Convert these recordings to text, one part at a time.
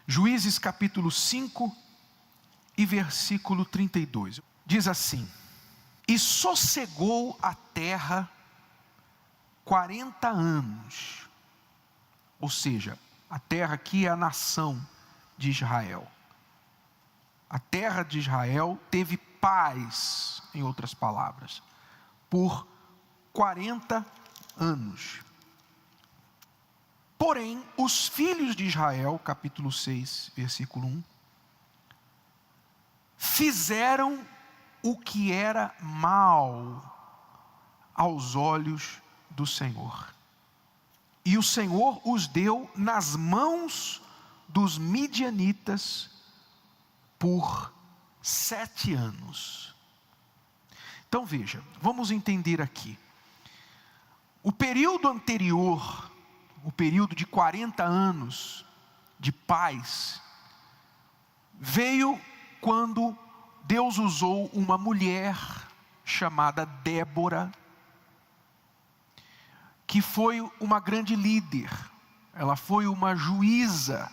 Juízes capítulo 5 e versículo 32. Diz assim: e sossegou a terra 40 anos. Ou seja, a terra aqui é a nação de Israel. A terra de Israel teve paz, em outras palavras, por 40 anos. Porém, os filhos de Israel, capítulo 6, versículo 1, fizeram o que era mal aos olhos do Senhor. E o Senhor os deu nas mãos dos midianitas por 7 anos. Então veja, vamos entender aqui. O período anterior, o período de 40 anos de paz, veio quando Deus usou uma mulher chamada Débora, que foi uma grande líder. Ela foi uma juíza.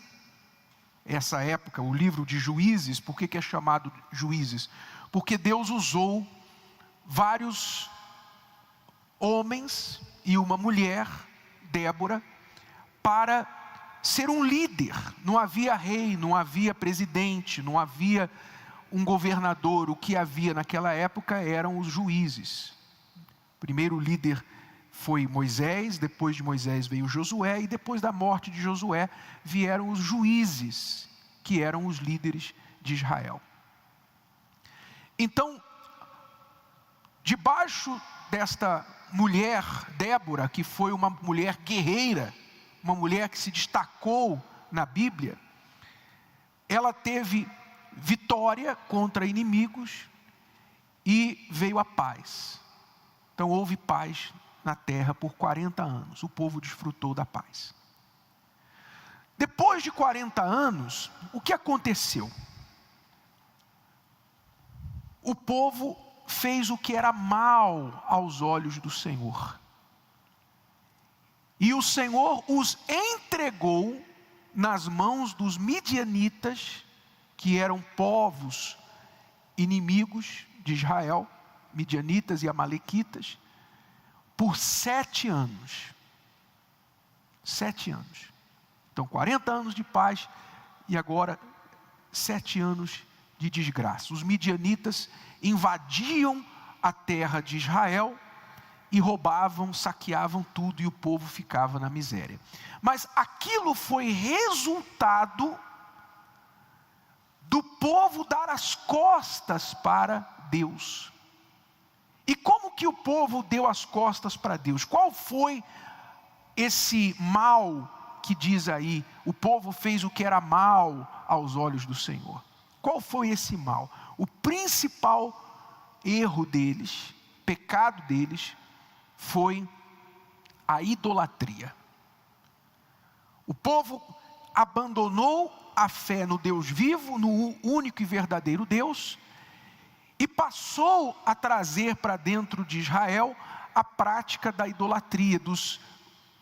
Essa época, o livro de Juízes, por que é chamado Juízes? Porque Deus usou vários homens e uma mulher, Débora, para ser um líder. Não havia rei, não havia presidente, não havia um governador. O que havia naquela época eram os juízes. O primeiro líder foi Moisés, depois de Moisés veio Josué, e depois da morte de Josué vieram os juízes, que eram os líderes de Israel. Então, debaixo desta mulher, Débora, que foi uma mulher guerreira, uma mulher que se destacou na Bíblia, ela teve vitória contra inimigos e veio a paz. Então houve paz na terra por 40 anos, o povo desfrutou da paz. Depois de 40 anos, o que aconteceu? O povo fez o que era mal aos olhos do Senhor. E o Senhor os entregou nas mãos dos midianitas, que eram povos inimigos de Israel, midianitas e amalequitas, por 7 anos. 7 anos. Então 40 anos de paz e agora 7 anos de desgraça. Os midianitas invadiam a terra de Israel e roubavam, saqueavam tudo, e o povo ficava na miséria. Mas aquilo foi resultado do povo dar as costas para Deus. E como que o povo deu as costas para Deus? Qual foi esse mal que diz aí? O povo fez o que era mal aos olhos do Senhor. Qual foi esse mal? O principal erro deles, pecado deles, foi a idolatria. O povo abandonou a fé no Deus vivo, no único e verdadeiro Deus, e passou a trazer para dentro de Israel a prática da idolatria, dos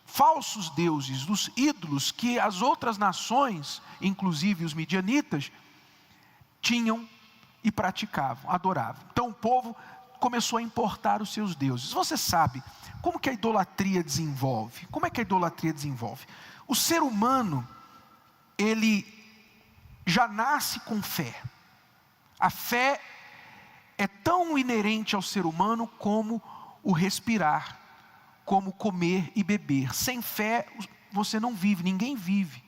falsos deuses, dos ídolos que as outras nações, inclusive os midianitas, tinham e praticavam, adoravam. Então o povo começou a importar os seus deuses. Você sabe como que a idolatria desenvolve? Como é que a idolatria desenvolve? O ser humano, ele já nasce com fé. A fé é tão inerente ao ser humano como o respirar, como comer e beber. Sem fé você não vive, ninguém vive.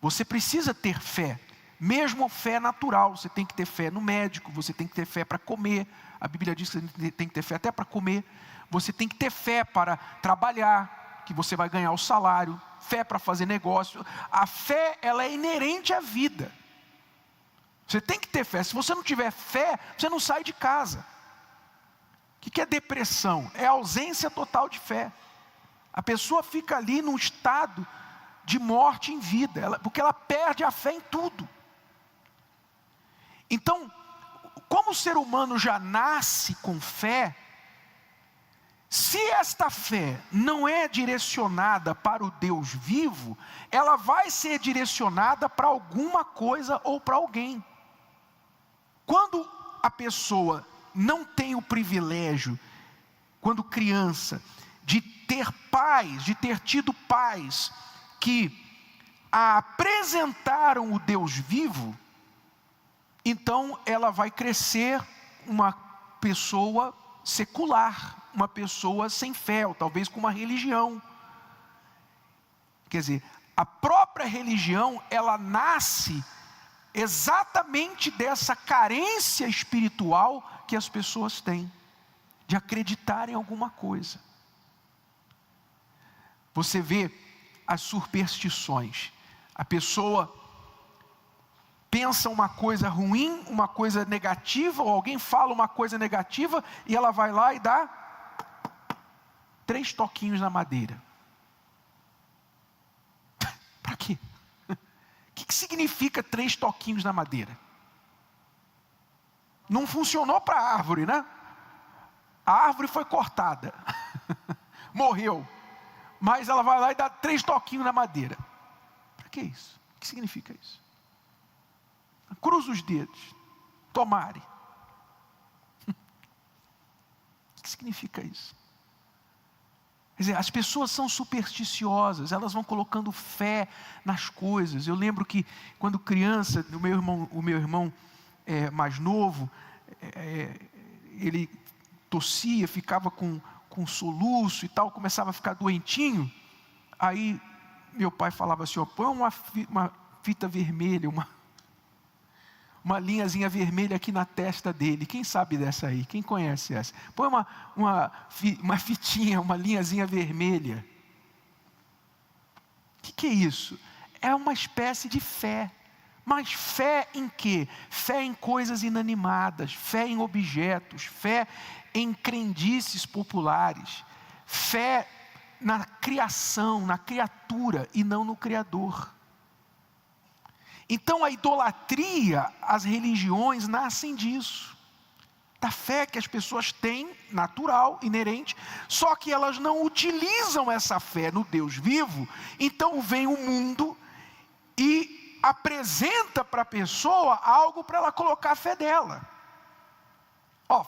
Você precisa ter fé, mesmo fé natural. Você tem que ter fé no médico, você tem que ter fé para comer. A Bíblia diz que você tem que ter fé até para comer. Você tem que ter fé para trabalhar, que você vai ganhar o salário. Fé para fazer negócio. A fé, ela é inerente à vida. Você tem que ter fé. Se você não tiver fé, você não sai de casa. O que é depressão? É a ausência total de fé. A pessoa fica ali num estado de morte em vida, porque ela perde a fé em tudo. Então, como o ser humano já nasce com fé, Se esta fé não é direcionada para o Deus vivo, ela vai ser direcionada para alguma coisa ou para alguém. Quando a pessoa não tem o privilégio, quando criança, de ter pais, de ter tido pais que a apresentaram o Deus vivo, então ela vai crescer uma pessoa secular, uma pessoa sem fé, ou talvez com uma religião. Quer dizer, a própria religião, ela nasce exatamente dessa carência espiritual que as pessoas têm, de acreditar em alguma coisa. Você vê as superstições. A pessoa pensa uma coisa ruim, uma coisa negativa, ou alguém fala uma coisa negativa, e ela vai lá e dá 3 toquinhos na madeira. Para quê? O que significa 3 toquinhos na madeira? Não funcionou para a árvore, né? A árvore foi cortada, morreu, mas ela vai lá e dá 3 toquinhos na madeira. Para que isso? O que significa isso? Cruza os dedos, tomare. O que significa isso? Quer dizer, as pessoas são supersticiosas, elas vão colocando fé nas coisas. Eu lembro que quando criança, o meu irmão mais novo, ele tossia, ficava com soluço e tal, começava a ficar doentinho. Aí meu pai falava assim, põe uma fita vermelha, uma linhazinha vermelha aqui na testa dele. Quem sabe dessa aí? Quem conhece essa? Põe uma fitinha, uma linhazinha vermelha. O que é isso? É uma espécie de fé. Mas fé em quê? Fé em coisas inanimadas, fé em objetos, fé em crendices populares, fé na criação, na criatura e não no Criador. Então a idolatria, as religiões nascem disso, da fé que as pessoas têm, natural, inerente, só que elas não utilizam essa fé no Deus vivo. Então vem o mundo e apresenta para a pessoa algo para ela colocar a fé dela.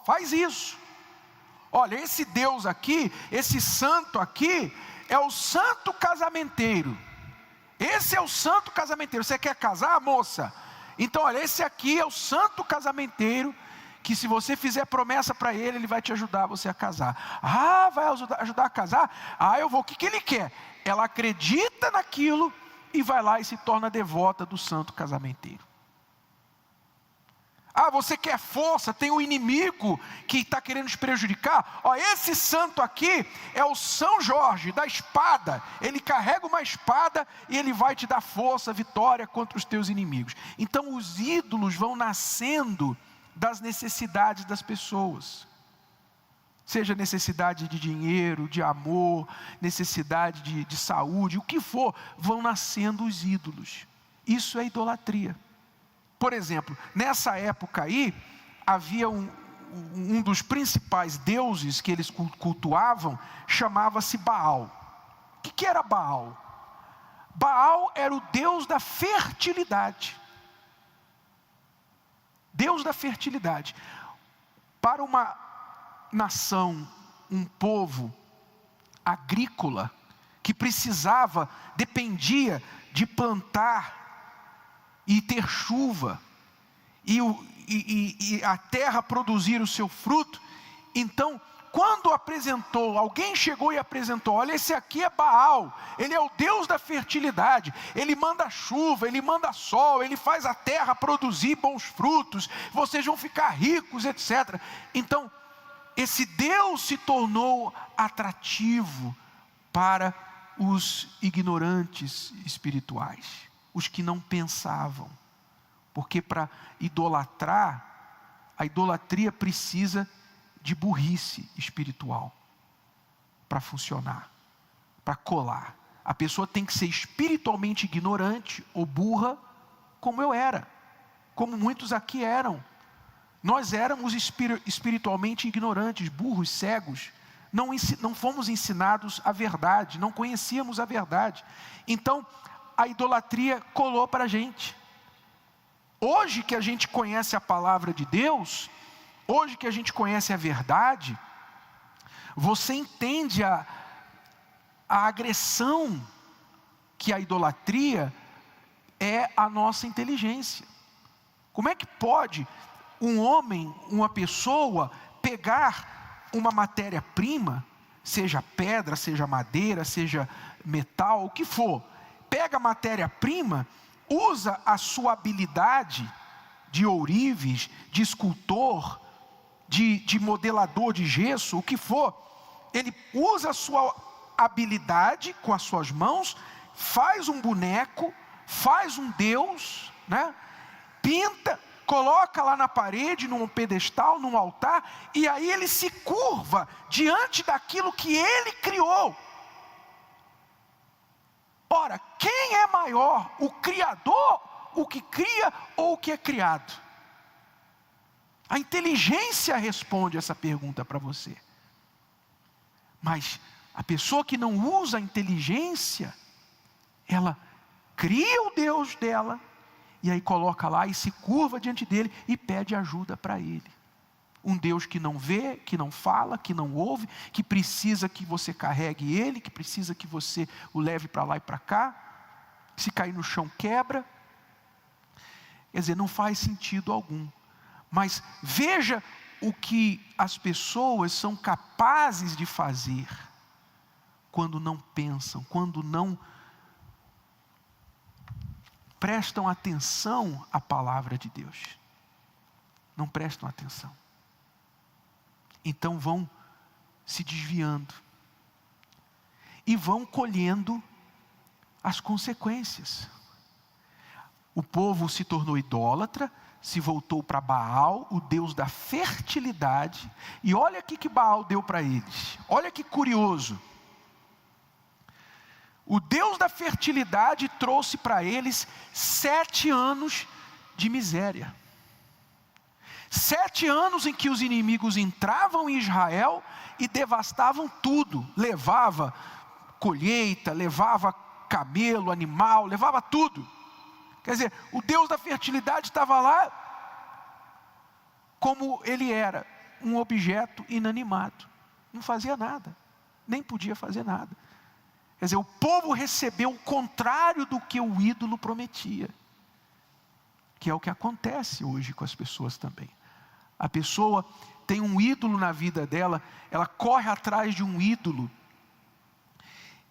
Faz isso. Olha, esse Deus aqui, esse santo aqui, é o santo casamenteiro. Esse é o santo casamenteiro. Você quer casar, moça? Então, olha, esse aqui é o santo casamenteiro, que se você fizer promessa para ele, ele vai te ajudar você a casar. Vai ajudar a casar? Eu vou. O que ele quer? Ela acredita naquilo e vai lá e se torna devota do santo casamenteiro. Você quer força, tem um inimigo que está querendo te prejudicar. Esse santo aqui é o São Jorge, da espada. Ele carrega uma espada e ele vai te dar força, vitória contra os teus inimigos. Então os ídolos vão nascendo das necessidades das pessoas. Seja necessidade de dinheiro, de amor, necessidade de saúde, o que for, vão nascendo os ídolos. Isso é idolatria. Por exemplo, nessa época aí, havia um dos principais deuses que eles cultuavam, chamava-se Baal. O que era Baal? Baal era o deus da fertilidade. Deus da fertilidade. Para uma nação, um povo agrícola, que dependia de plantar e ter chuva, e a terra produzir o seu fruto. Então, quando alguém chegou e apresentou, olha, esse aqui é Baal, ele é o Deus da fertilidade, ele manda chuva, ele manda sol, ele faz a terra produzir bons frutos, vocês vão ficar ricos, etc. Então, esse Deus se tornou atrativo para os ignorantes espirituais, os que não pensavam, porque para idolatrar, a idolatria precisa de burrice espiritual para funcionar, para colar. A pessoa tem que ser espiritualmente ignorante ou burra, como eu era, como muitos aqui eram. Nós éramos espiritualmente ignorantes, burros, cegos. não fomos ensinados a verdade, não conhecíamos a verdade. Então, a idolatria colou para a gente. Hoje que a gente conhece a palavra de Deus, hoje que a gente conhece a verdade, você entende a agressão que a idolatria é à nossa inteligência. Como é que pode um homem, uma pessoa, pegar uma matéria-prima, seja pedra, seja madeira, seja metal, o que for, pega a matéria-prima, usa a sua habilidade de ourives, de escultor, de modelador de gesso, o que for, ele usa a sua habilidade com as suas mãos, faz um boneco, faz um Deus, né? Pinta, coloca lá na parede, num pedestal, num altar, e aí ele se curva diante daquilo que ele criou. Ora, quem é maior, o Criador, o que cria ou o que é criado? A inteligência responde essa pergunta para você. Mas a pessoa que não usa a inteligência, ela cria o Deus dela, e aí coloca lá e se curva diante dele e pede ajuda para ele. Um Deus que não vê, que não fala, que não ouve, que precisa que você carregue ele, que precisa que você o leve para lá e para cá, se cair no chão quebra. Quer dizer, não faz sentido algum. Mas veja o que as pessoas são capazes de fazer quando não pensam, quando não prestam atenção à palavra de Deus. Não prestam atenção. Então vão se desviando e vão colhendo as consequências. O povo se tornou idólatra, se voltou para Baal, o deus da fertilidade, e olha o que Baal deu para eles. Olha que curioso. O Deus da fertilidade trouxe para eles 7 anos de miséria. 7 anos em que os inimigos entravam em Israel e devastavam tudo. Levava colheita, levava camelo, animal, levava tudo. Quer dizer, o Deus da fertilidade estava lá como ele era, um objeto inanimado. Não fazia nada, nem podia fazer nada. Quer dizer, o povo recebeu o contrário do que o ídolo prometia. Que é o que acontece hoje com as pessoas também. A pessoa tem um ídolo na vida dela, ela corre atrás de um ídolo,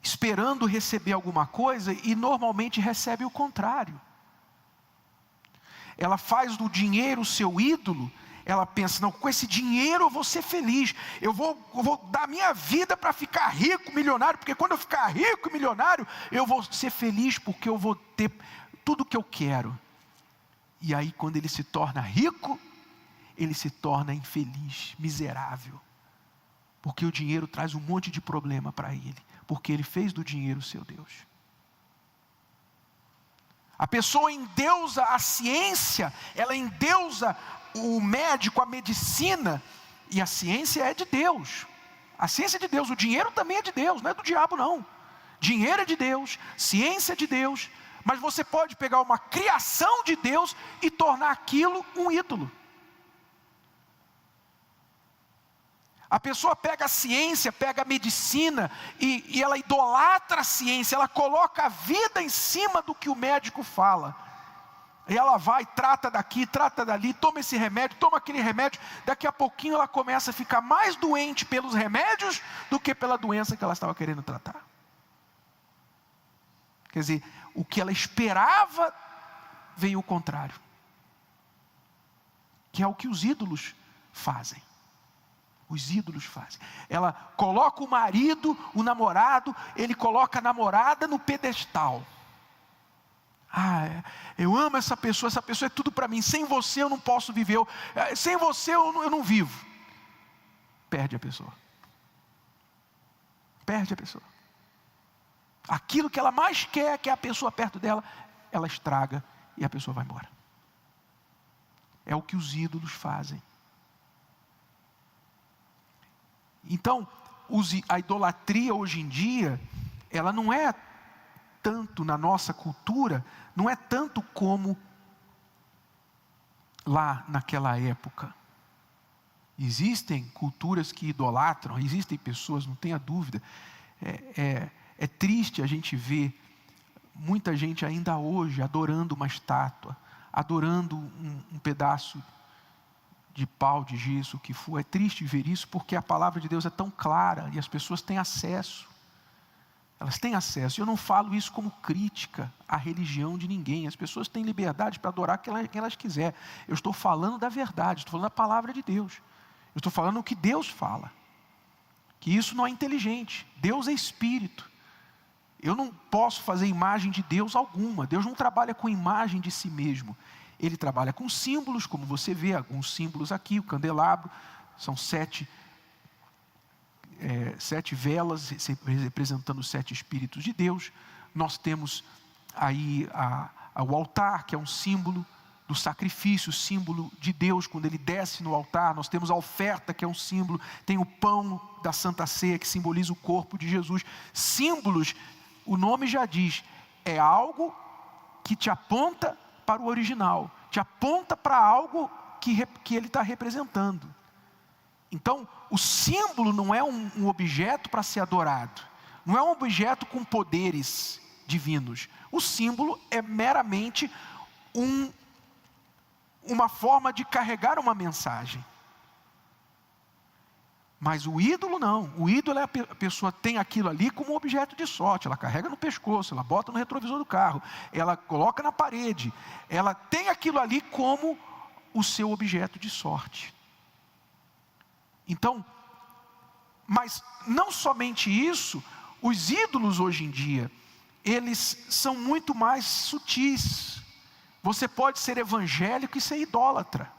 esperando receber alguma coisa, e normalmente recebe o contrário. Ela faz do dinheiro o seu ídolo. Ela pensa, não, com esse dinheiro eu vou ser feliz, eu vou dar minha vida para ficar rico, milionário, porque quando eu ficar rico e milionário, eu vou ser feliz, porque eu vou ter tudo o que eu quero. E aí quando ele se torna rico, ele se torna infeliz, miserável, porque o dinheiro traz um monte de problema para ele, porque ele fez do dinheiro o seu Deus. A pessoa endeusa a ciência, ela endeusa o médico, a medicina, e a ciência é de Deus. A ciência é de Deus, o dinheiro também é de Deus, não é do diabo não. Dinheiro é de Deus, ciência é de Deus, mas você pode pegar uma criação de Deus e tornar aquilo um ídolo. A pessoa pega a ciência, pega a medicina, e ela idolatra a ciência, ela coloca a vida em cima do que o médico fala. E ela vai, trata daqui, trata dali, toma esse remédio, toma aquele remédio. Daqui a pouquinho ela começa a ficar mais doente pelos remédios do que pela doença que ela estava querendo tratar. Quer dizer, o que ela esperava veio o contrário. Que é o que os ídolos fazem. Os ídolos fazem. Ela coloca o marido, o namorado, ele coloca a namorada no pedestal. Eu amo essa pessoa é tudo para mim, sem você eu não posso viver, sem você eu não vivo. Perde a pessoa. Perde a pessoa. Aquilo que ela mais quer, que é a pessoa perto dela, ela estraga e a pessoa vai embora. É o que os ídolos fazem. Então, a idolatria hoje em dia, ela não é tanto na nossa cultura, não é tanto como lá naquela época. Existem culturas que idolatram, existem pessoas, não tenha dúvida. É triste a gente ver muita gente ainda hoje adorando uma estátua, adorando um pedaço de pau, de gesso, o que for. É triste ver isso, porque a palavra de Deus é tão clara e as pessoas têm acesso. Elas têm acesso. Eu não falo isso como crítica à religião de ninguém. As pessoas têm liberdade para adorar quem elas quiserem. Eu estou falando da verdade, estou falando da palavra de Deus. Eu estou falando o que Deus fala. Que isso não é inteligente. Deus é espírito. Eu não posso fazer imagem de Deus alguma. Deus não trabalha com imagem de si mesmo. Ele trabalha com símbolos, como você vê, alguns símbolos aqui, o candelabro, são sete velas representando os 7 Espíritos de Deus. Nós temos aí o altar, que é um símbolo do sacrifício, símbolo de Deus quando Ele desce no altar. Nós temos a oferta, que é um símbolo. Tem o pão da Santa Ceia, que simboliza o corpo de Jesus. Símbolos, o nome já diz, é algo que te aponta para o original, te aponta para algo que ele está representando. Então, o símbolo não é um objeto para ser adorado, não é um objeto com poderes divinos. O símbolo é meramente uma forma de carregar uma mensagem. Mas o ídolo não. O ídolo é a pessoa tem aquilo ali como objeto de sorte. Ela carrega no pescoço, ela bota no retrovisor do carro, ela coloca na parede. Ela tem aquilo ali como o seu objeto de sorte. Então, mas não somente isso, os ídolos hoje em dia, eles são muito mais sutis. Você pode ser evangélico e ser idólatra.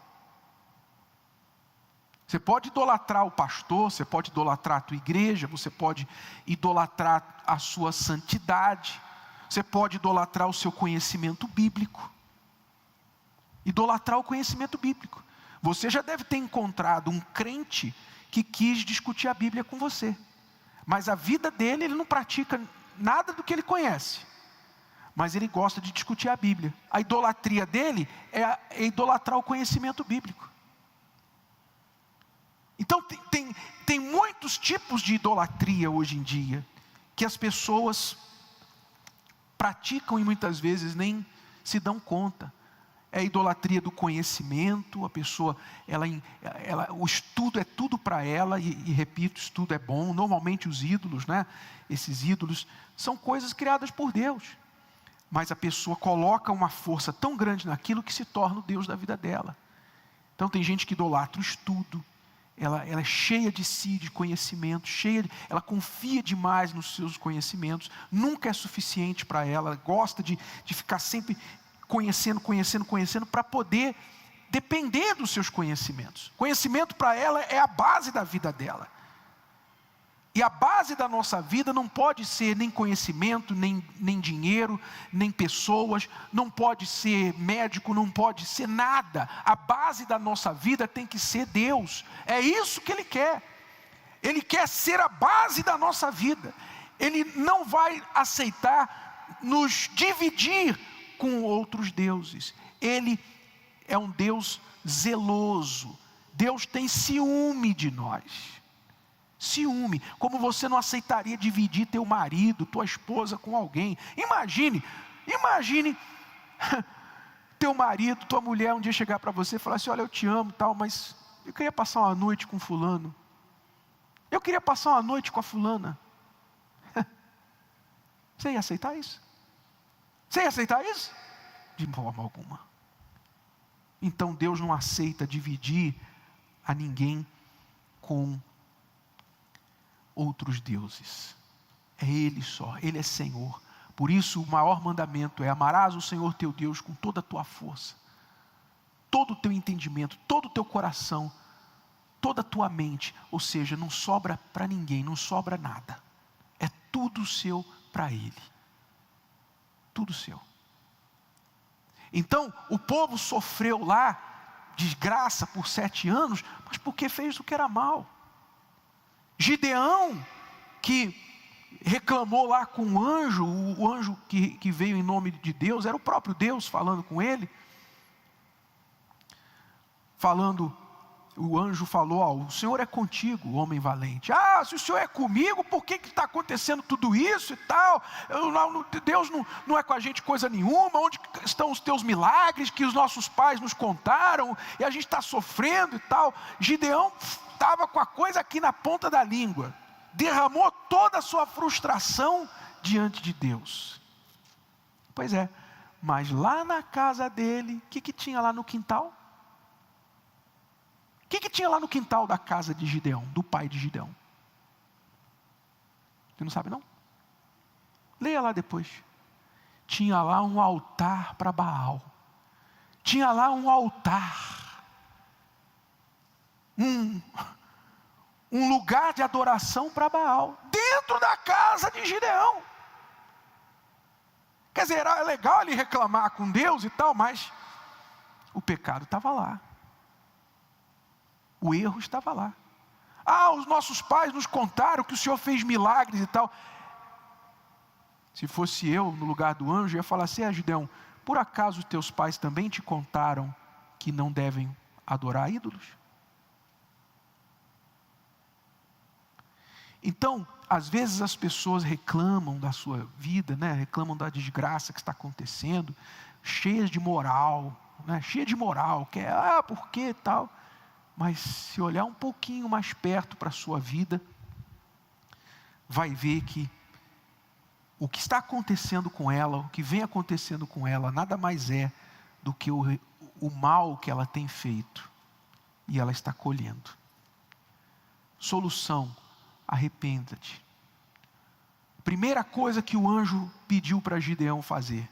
Você pode idolatrar o pastor, você pode idolatrar a tua igreja, você pode idolatrar a sua santidade, você pode idolatrar o seu conhecimento bíblico. Idolatrar o conhecimento bíblico. Você já deve ter encontrado um crente que quis discutir a Bíblia com você, mas a vida dele, ele não pratica nada do que ele conhece, mas ele gosta de discutir a Bíblia. A idolatria dele é idolatrar o conhecimento bíblico. Então tem muitos tipos de idolatria hoje em dia, que as pessoas praticam e muitas vezes nem se dão conta. É a idolatria do conhecimento, a pessoa, o estudo é tudo para ela, e repito, estudo é bom. Normalmente os ídolos, esses ídolos, são coisas criadas por Deus. Mas a pessoa coloca uma força tão grande naquilo que se torna o Deus da vida dela. Então tem gente que idolatra o estudo, ela é cheia de si, de conhecimento, ela confia demais nos seus conhecimentos, nunca é suficiente para ela, gosta de ficar sempre conhecendo, para poder depender dos seus conhecimentos. Conhecimento para ela é a base da vida dela. E a base da nossa vida não pode ser nem conhecimento, nem dinheiro, nem pessoas, não pode ser médico, não pode ser nada. A base da nossa vida tem que ser Deus. É isso que Ele quer. Ele quer ser a base da nossa vida. Ele não vai aceitar nos dividir com outros deuses. Ele é um Deus zeloso. Deus tem ciúme de nós. Ciúme, como você não aceitaria dividir teu marido, tua esposa com alguém. Imagine teu marido, tua mulher um dia chegar para você e falar assim: olha, eu te amo tal, mas eu queria passar uma noite com fulano. Eu queria passar uma noite com a fulana. Você ia aceitar isso? Você ia aceitar isso? De forma alguma. Então Deus não aceita dividir a ninguém com outros deuses. É Ele só, Ele é Senhor. Por isso o maior mandamento é: amarás o Senhor teu Deus com toda a tua força, todo o teu entendimento, todo o teu coração, toda a tua mente. Ou seja, não sobra para ninguém, não sobra nada. É tudo seu para Ele. Tudo seu. Então o povo sofreu lá desgraça por 7 anos, mas porque fez o que era mal. Gideão, que reclamou lá com o anjo que veio em nome de Deus, era o próprio Deus falando com ele, o anjo falou: o Senhor é contigo, homem valente. Se o Senhor é comigo, por que está acontecendo tudo isso e tal? Deus não é com a gente coisa nenhuma. Onde estão os teus milagres que os nossos pais nos contaram e a gente está sofrendo e tal? Gideão estava com a coisa aqui na ponta da língua, derramou toda a sua frustração diante de Deus. Pois é, mas lá na casa dele, o que tinha lá no quintal? O que tinha lá no quintal da casa de Gideão, do pai de Gideão? Você não sabe não? Leia lá depois. Tinha lá um altar para Baal. Tinha lá um altar. Um lugar de adoração para Baal. Dentro da casa de Gideão. Quer dizer, era legal ele reclamar com Deus e tal, mas o pecado estava lá. O erro estava lá. Os nossos pais nos contaram que o Senhor fez milagres e tal. Se fosse eu no lugar do anjo, eu ia falar assim: Gideão, por acaso os teus pais também te contaram que não devem adorar ídolos? Então, às vezes as pessoas reclamam da sua vida, né? Reclamam da desgraça que está acontecendo, cheias de moral, né? Cheia de moral, que é, por que e tal. Mas se olhar um pouquinho mais perto para a sua vida, vai ver que o que está acontecendo com ela, o que vem acontecendo com ela, nada mais é do que o mal que ela tem feito, e ela está colhendo. Solução: arrependa-te. Primeira coisa que o anjo pediu para Gideão fazer.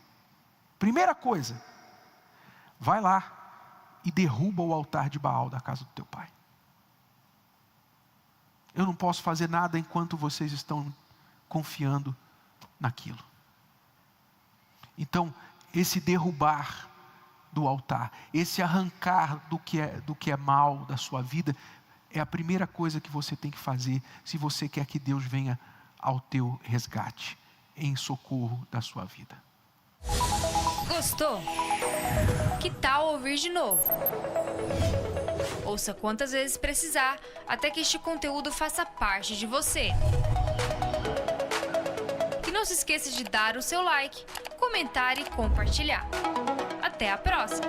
Primeira coisa: vai lá e derruba o altar de Baal da casa do teu pai. Eu não posso fazer nada enquanto vocês estão confiando naquilo. Então, esse derrubar do altar, esse arrancar do que é mal da sua vida, é a primeira coisa que você tem que fazer, se você quer que Deus venha ao teu resgate, em socorro da sua vida. Gostou? Que tal ouvir de novo? Ouça quantas vezes precisar, até que este conteúdo faça parte de você. E não se esqueça de dar o seu like, comentar e compartilhar. Até a próxima!